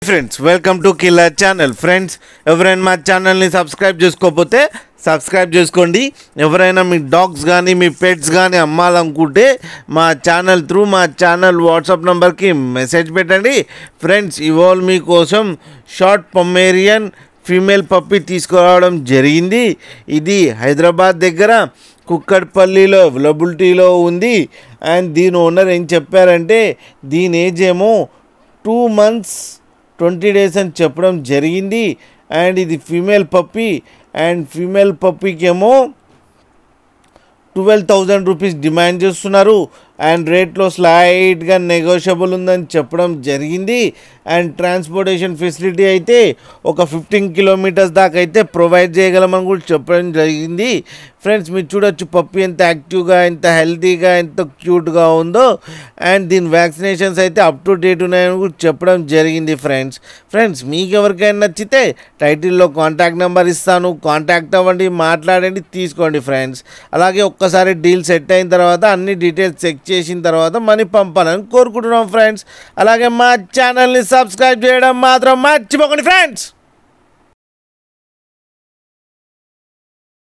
Friends welcome to killer channel. Friends ఎవరైనా మా ఛానల్ని సబ్స్క్రైబ్ చేసుకోకపోతే సబ్స్క్రైబ్ చేసుకోండి. ఎవరైనా మీ డాగ్స్ కానీ మీ పెట్స్ కానీ అమ్మాలనుకుంటే మా ఛానల్ వాట్సాప్ నెంబర్కి మెసేజ్ పెట్టండి. ఫ్రెండ్స్ ఇవాళ మీకోసం షార్ట్ పొమేరియన్ ఫీమేల్ పప్పి తీసుకురావడం జరిగింది. ఇది హైదరాబాద్ దగ్గర కుక్కట్పల్లిలో అవైలబిలిటీలో ఉంది. అండ్ దీని ఓనర్ ఏం చెప్పారంటే దీని ఏజ్ ఏమో 2 months 20 days అని చెప్పడం జరిగింది. అండ్ ఇది ఫీమేల్ పప్పీ. అండ్ ఫీమేల్ పప్పీకి ఏమో 12,000 రూపీస్ డిమాండ్ చేస్తున్నారు. అండ్ రేట్లో స్లైట్గా నెగోషియబుల్ ఉందని చెప్పడం జరిగింది. అండ్ ట్రాన్స్పోర్టేషన్ ఫెసిలిటీ అయితే ఒక 15 kilometers దాకా అయితే ప్రొవైడ్ చేయగలమని కూడా చెప్పడం జరిగింది. ఫ్రెండ్స్ మీరు చూడొచ్చు పప్పి ఎంత యాక్టివ్గా, ఎంత హెల్తీగా, ఎంత క్యూట్గా ఉందో. అండ్ దీని వ్యాక్సినేషన్స్ అయితే అప్ టు డేట్ ఉన్నాయని కూడా చెప్పడం జరిగింది. ఫ్రెండ్స్ మీకు ఎవరికైనా నచ్చితే టైటిల్లో కాంటాక్ట్ నెంబర్ ఇస్తాను, కాంటాక్ట్ అవ్వండి, మాట్లాడండి, తీసుకోండి ఫ్రెండ్స్. అలాగే ఒక్కసారి డీల్ సెట్ అయిన తర్వాత అన్ని డీటెయిల్స్ చెక్ చేసిన తర్వాత మనీ పంపాలని కోరుకుంటున్నాం ఫ్రెండ్స్. అలాగే మా ఛానల్ని సబ్స్క్రైబ్ చేయడం మాత్రం మర్చిపోకండి ఫ్రెండ్స్.